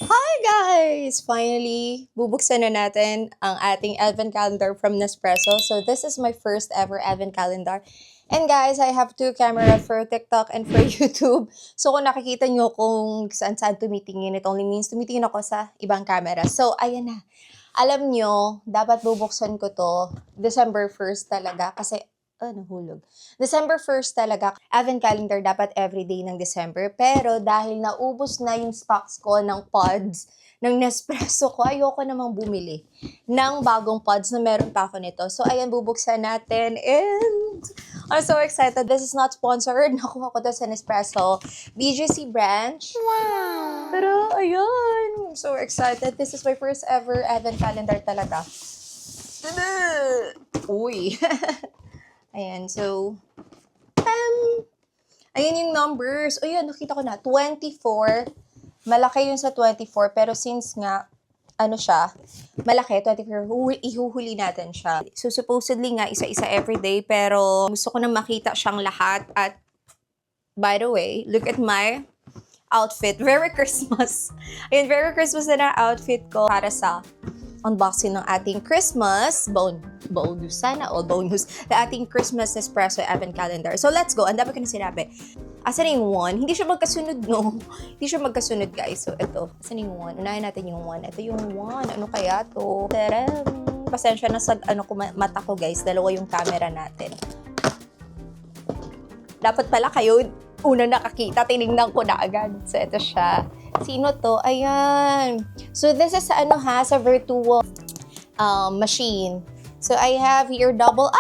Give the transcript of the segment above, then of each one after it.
Hi guys! Finally, bubuksan na natin ang ating advent calendar from Nespresso. So this is my first ever advent calendar. And guys, I have two camera for TikTok and for YouTube. So kung nakikita nyo kung saan-saan tumitingin, it only means tumitingin ako sa ibang camera. So ayan na. Alam nyo, dapat bubuksan ko to December 1st talaga kasi nahulog. December 1st talaga. Advent calendar dapat everyday ng December. Pero dahil naubos na yung stocks ko ng pods, ng Nespresso ko, ayoko namang bumili ng bagong pods na meron pa ako nito. So, ayan, bubuksan natin. And I'm so excited. This is not sponsored. Nakuha ko to sa Nespresso BGC branch. Wow! Pero, ayun. I'm so excited. This is my first ever Advent calendar talaga. Uy! Ayan, so, ayan yung numbers. O yun, nakita ko na, 24. Malaki yun sa 24, pero since nga, siya, malaki, 24, ihuhuli natin siya. So, supposedly nga, isa-isa everyday, pero gusto ko na makita siyang lahat. At, by the way, look at my outfit. Very Christmas. Ayan, very Christmas na outfit ko para sa unboxing ng ating Christmas bonus. Sana all bonus. The ating Christmas Nespresso Advent Calendar. So, let's go. Ang dami ko na sinabi. Asan yung 1? Hindi siya magkasunod, no? Hindi siya magkasunod, guys. So, ito. Asan yung 1? Unahin natin yung 1. Ito yung 1. Ano kaya to? Taram! Pasensya na sa mata ko, guys. Dalawa yung camera natin. Dapat pala kayo una nakakita. Tinignan ko na agad. So, ito siya. Sino to? Ayan. So, this is sa virtual machine. So, I have here double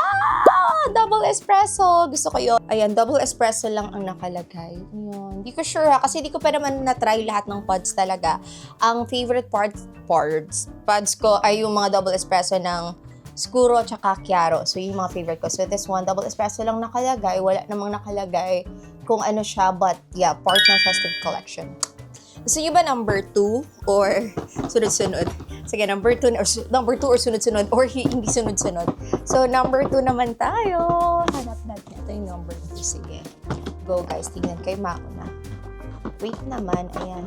espresso. Gusto ko yun. Ayan, double espresso lang ang nakalagay. Ayan. Hindi ko sure kasi di ko pa naman na-try lahat ng pods talaga. Ang favorite pods ko ay yung mga double espresso ng Scuro tsaka Chiaro. So, yung mga favorite ko. So, this one, double espresso lang nakalagay. Wala namang nakalagay kung ano siya. But, yeah, part ng festive collection. Gusto nyo ba number 2 or sunod-sunod? Sige, number 2 or sunod-sunod or hindi sunod-sunod. So, number 2 naman tayo. Hanap natin. Ito yung number 2. Sige. Go, guys. Tingnan kay mauna. Wait naman. Ayan.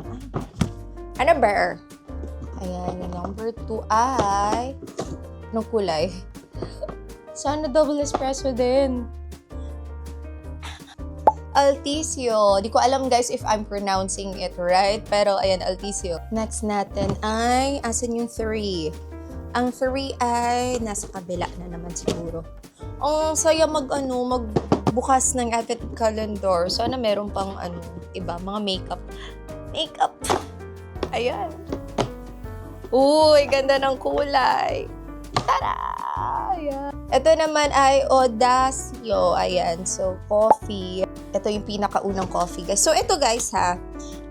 Ano ba? Ayan. Yung number 2 ay anong kulay? Sana double espresso din. Altisio. Di ko alam guys if I'm pronouncing it right. Pero ayan, Altisio. Next natin ay, asan yung 3? Ang 3 ay nasa kabila na naman siguro. Ang saya magbukas ng advent calendar. Sana meron pang iba, mga makeup. Makeup. Ayan. Uy, ganda ng kulay. Tara! Ayan. Ito naman ay Audacio. Ayan. So, coffee. Ito yung pinakaunang coffee, guys. So, ito guys ha.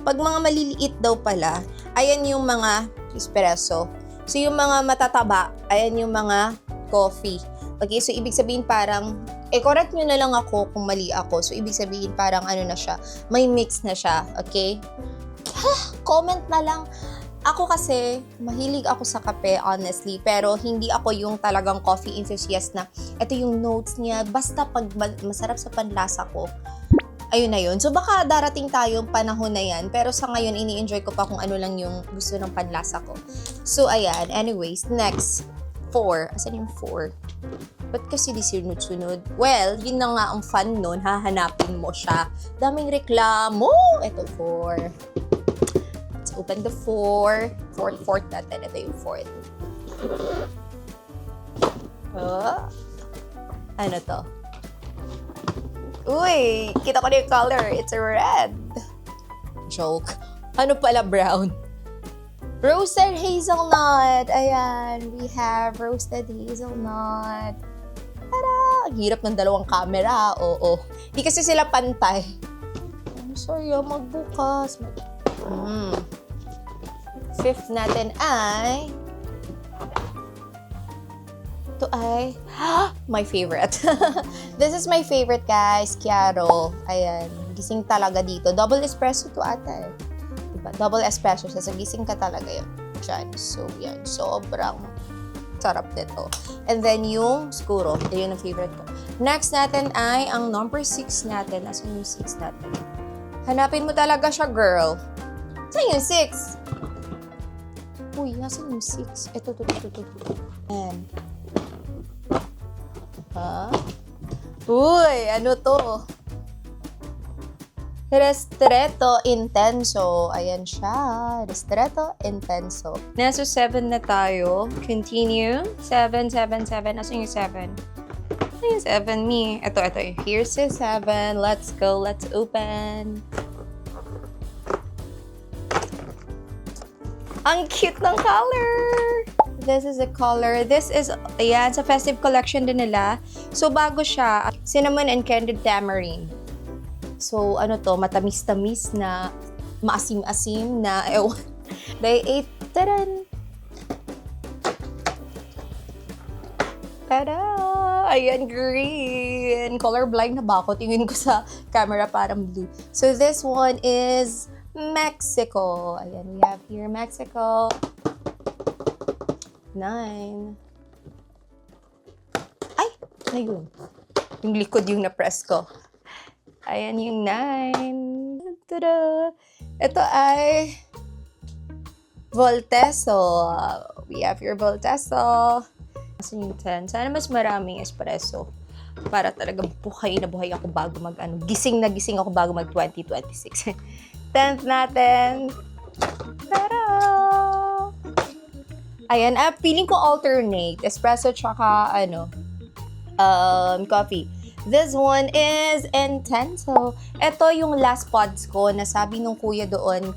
Pag mga maliliit daw pala, ayan yung mga espresso. So, yung mga matataba, ayan yung mga coffee. Okay, so ibig sabihin parang, correct nyo na lang ako kung mali ako. So, ibig sabihin parang na siya, may mix na siya. Okay? Comment na lang. Ako kasi, mahilig ako sa kape, honestly. Pero hindi ako yung talagang coffee enthusiast na ito yung notes niya. Basta pag masarap sa panlasa ko, ayun na yun. So baka darating tayong panahon na yan. Pero sa ngayon, ini-enjoy ko pa kung ano lang yung gusto ng panlasa ko. So ayan, anyways, next. 4. Asan yung 4? Ba't kasi di sunod-sunod? Well, yun na nga ang fun nun. Hahanapin mo siya. Daming reklamo. Ito, 4. Open the 4. Fourth natin. Ito yung 4th. Ano to? Uy! Kita ko na yung color. It's a red. Joke. Ano pala brown? Roasted hazelnut. Ayan. We have roasted hazelnut. Tada! Ang hirap ng dalawang camera. Oo. Hindi kasi sila pantay. I'm sorry, magbukas. 5th natin ay ito ay my favorite. This is my favorite, guys. Chiaro. Ayan. Gising talaga dito. Double espresso to ata eh. Diba? Double espresso siya. So, gising ka talaga yun. Diyan. So, yan. Sobrang sarap nito. And then, yung Scuro. Ito yung favorite ko. Next natin ay ang number 6 natin. Asan yung 6 natin? Hanapin mo talaga siya, girl. Saan yung 6? Uy, nasan yung 6? Ito. Ayan. Ha? Uy, ano to? Ristretto Intenso. Ayan siya. Ristretto Intenso. Nasa 7 na tayo. Continue. 7. Asan yung 7? Asan yung 7, me? Ito. Here's the 7. Let's go. Let's open. Ang cute ng color! This is the color. This is, ayan, sa festive collection din nila. So, bago siya. Cinnamon and candied tamarind. So, ano to, matamis-tamis na, maasim-asim na, ewan. Day 8, taran! Tada! Ayan, green! Colorblind na ba ako? Tingin ko sa camera parang blue. So, this one is Mexico. Ayan, we have here Mexico. 9. Ay! Ayun. Yung likod yung na-press ko. Ayan yung 9. Tada! Ito ay Volteso. We have your Volteso. Asan yung 10? Sana mas maraming espresso. Para talaga buhay na buhay ako bago gising na gising ako bago mag 2026. 10th natin. Tada! Ayan, feeling ko alternate. Espresso tsaka coffee. This one is Intenso. Ito yung last pods ko na sabi nung kuya doon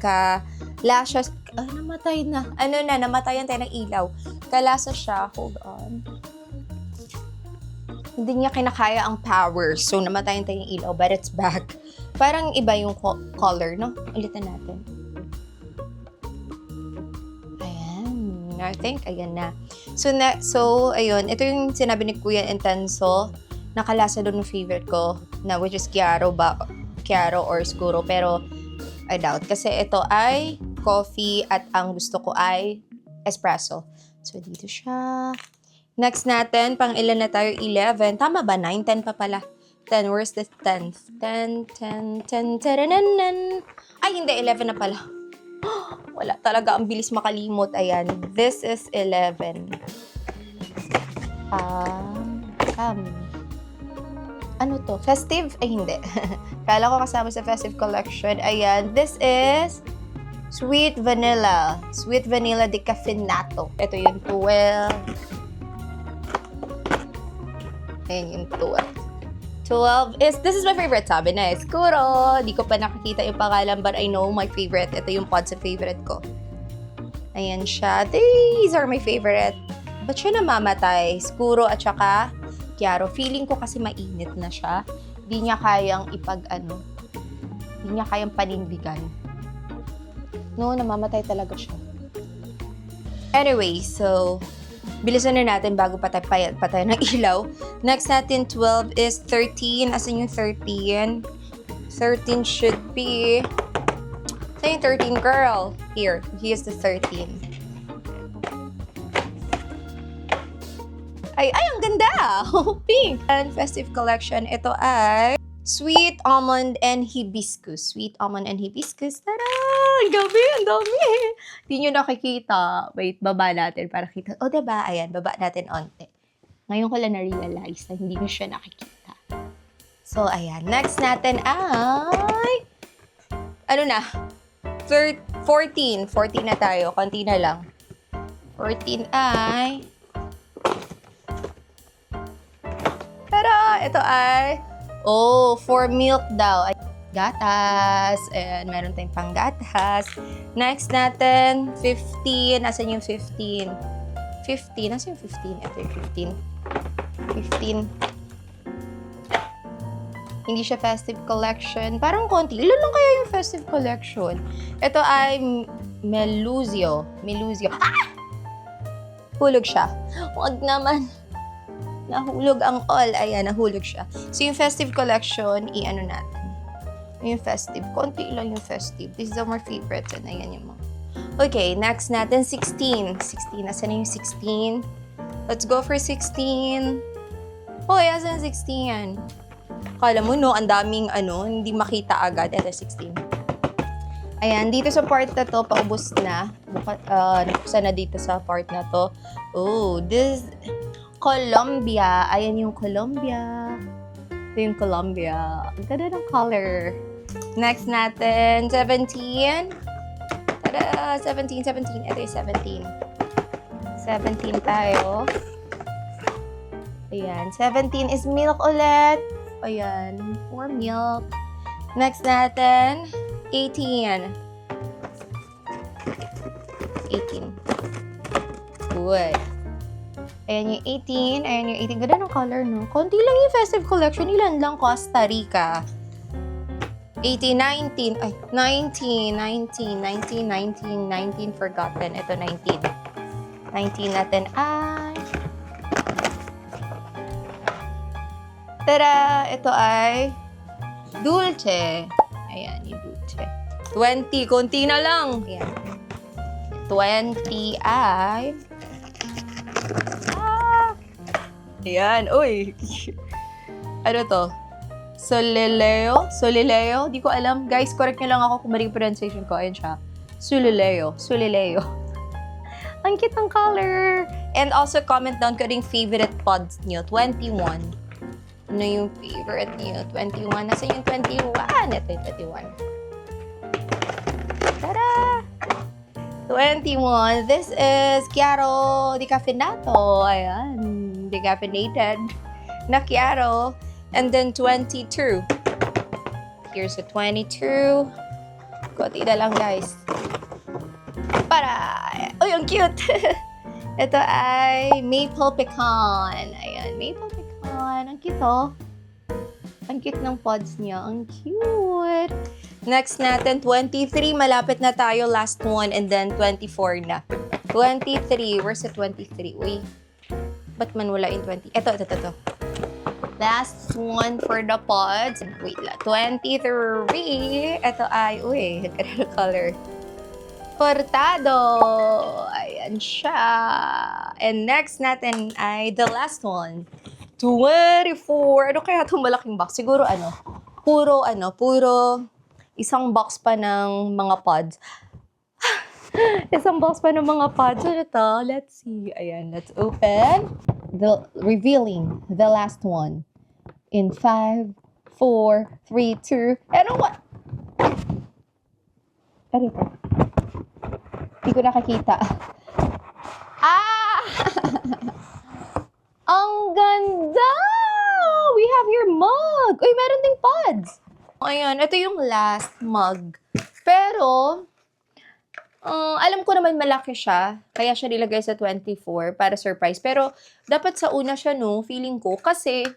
lashes. Namatay na. Namatayan tayo ng ilaw. Kalasa siya. Hold on. Hindi niya kinakaya ang power. So, namatayan tayo ng ilaw. But it's back. Parang iba yung color, no? Ulitin natin. Ayan. I think, ayan na. So, ayun. Ito yung sinabi ni Kuya Intenso. Nakalasa doon yung favorite ko na which is Chiaro or Scuro, pero I doubt kasi ito ay coffee at ang gusto ko ay espresso. So dito siya. Next natin, pang ilan na tayo? 11. Tama ba? 9, 10 pa pala. 10, where's the 10th? 10. Ay, hindi, 11 na pala. Wala talaga, ang bilis makalimot. Ayan, this is 11. Ano to? Festive? Ay, hindi. Kala ko kasama sa festive collection. Ayan. This is Sweet Vanilla. Sweet Vanilla Decaffeinato. Ito yung 12. Ayan yung 12. 12 is, this is my favorite, sabi na. Scuro. Di ko pa nakikita yung pangalan, but I know my favorite. Ito yung pods sa favorite ko. Ayan siya. These are my favorite. Ba't siya namamatay? Scuro at saka Chiaro. Feeling ko kasi mainit na siya. Hindi niya kayang hindi niya kayang panindigan. No, namamatay talaga siya. Anyway, so, bilisan na natin bago patay ng ilaw. Next natin, 12 is 13. Asan yung 13? 13 should be... Saan yung 13, girl? Here, he is the 13. Ay, ang ganda! Pink! And festive collection, ito ay Sweet Almond and Hibiscus. Sweet Almond and Hibiscus. Tara! Ang dami! Hindi nyo nakikita. Wait, baba natin para kita. O, diba? Ayan, baba natin onte. Ngayon ko lang na-realize na hindi nyo siya nakikita. So, ayan. Next natin ay... 14. 14 na tayo. Konti na lang. 14 ay... Ito ay, for milk daw. Gatas. And meron tayong pang gatas. Next natin, 15. Asan yung 15? 15. Asan yung 15? Ito yung 15. 15. Hindi siya festive collection. Parang konti. Ilan lang kaya yung festive collection? Ito ay Melusio. Ah! Hulog siya. Huwag naman. Nahulog ang all. Ayan, nahulog siya. So, yung festive collection, natin. Yung festive. Konti lang yung festive. These are my favorites. And ayan yung mga. Okay, next natin, 16. 16. Asan na yung 16? Let's go for 16. Hoy, asan 16? Kala mo, no? Ang daming, hindi makita agad. Ito, 16. Ayan, dito sa part na to, paubos na. Nabuksan na dito sa part na to. Oh, this Colombia. Ayan yung Colombia. Ito yung Colombia. Ang ganda ng color. Next natin, 17. Tada! 17. Ito yung 17. 17 tayo. Ayan, 17 is milk ulit. Ayan, for milk. Next natin, 18. 18. Good. Ayan yung 18. Ayan yung 18. Ganda ng color, no? Konti lang yung festive collection. Ilan lang? Costa Rica. 18, 19. Ay, 19. 19. Forgotten. Ito, 19. 19 natin ay... Tara! Ito ay... Dulce. Ayan, yung dulce. 20. Konti na lang. Ayan. 20 ay... Ayan. Uy! Ano to? Solileo? Di ko alam. Guys, correct nyo lang ako kung maling pronunciation ko. Ayan siya. Solileo. Ang cute ng color. And also, comment down ko rin favorite pods nyo. 21. Ano yung favorite nyo? 21. Nasaan yung 21? Ito yung 21. Tada! 21. This is Chiaro Decaffeinato. Ayan. Decaffeinated na Chiaro. And then 22. Here's a 22. Kunti na lang, guys. Para! Uy, ang cute! Ito ay maple pecan. Ayan, maple pecan. Ang cute, oh. Ang cute ng pods niya. Ang cute! Next natin, 23. Malapit na tayo. Last one. And then 24 na. 23. Where's the 23? Uy. Ba't man wala yung 20? Ito. Last one for the pods. Wait lang. 23. Ito ay, uy, nagkaroon ng color. Portado. Ayan siya. And next natin ay the last one. 24. Ano kaya itong malaking box? Siguro puro isang box pa ng mga pods. Isang box pa ng mga pods. Ano to? Let's see. Ayan, let's open. Revealing the last one. In 5, 4, 3, 2, ano what? Ano ito? Hindi ko nakakita. Ah! Ang ganda! We have your mug! Uy, meron ding pods! Ayan, ito yung last mug. Pero, alam ko naman malaki siya. Kaya siya nilagay sa 24 para surprise. Pero, dapat sa una siya, no? Feeling ko. Kasi,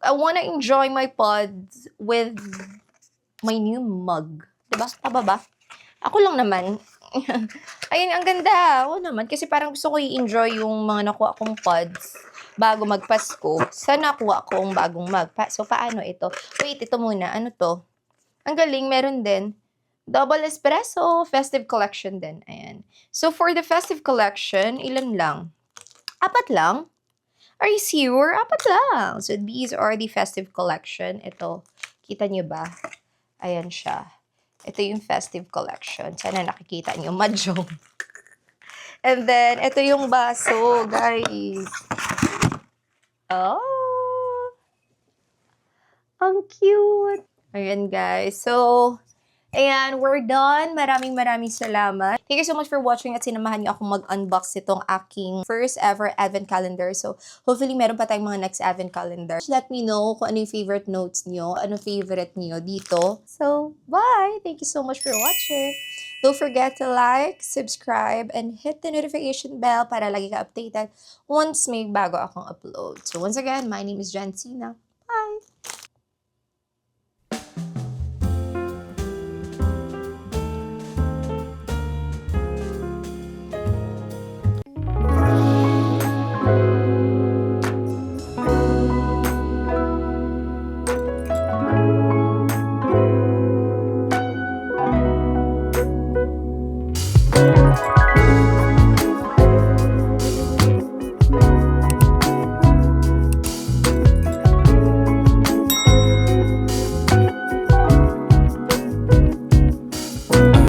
I wanna enjoy my pods with my new mug. Diba? Tama ba? Ako lang naman. Ayun, ang ganda. Oo naman. Kasi parang gusto ko i-enjoy yung mga nakuha kong pods bago magpasko. Sana nakuha kong bagong mug. So, paano ito? Wait, ito muna. Ano to? Ang galing. Meron din. Double espresso. Festive collection din. Ayan. So, for the festive collection, ilan lang? 4 lang? Are you sure? 4 lang. So, these are the festive collection. Ito. Kita nyo ba? Ayan siya. Ito yung festive collection. Sana nakikita nyo. Mahjong. And then, ito yung baso, guys. Oh! Ang cute! Ayan, guys. So, ayan, we're done. Maraming salamat. Thank you so much for watching at sinamahan niyo ako mag-unbox itong aking first ever advent calendar. So, hopefully, meron pa tayong mga next advent calendar. Let me know kung ano yung favorite notes niyo, ano favorite niyo dito. So, bye! Thank you so much for watching. Don't forget to like, subscribe, and hit the notification bell para lagi ka updated once may bago akong upload. So, once again, my name is Jenn Cena. Bye!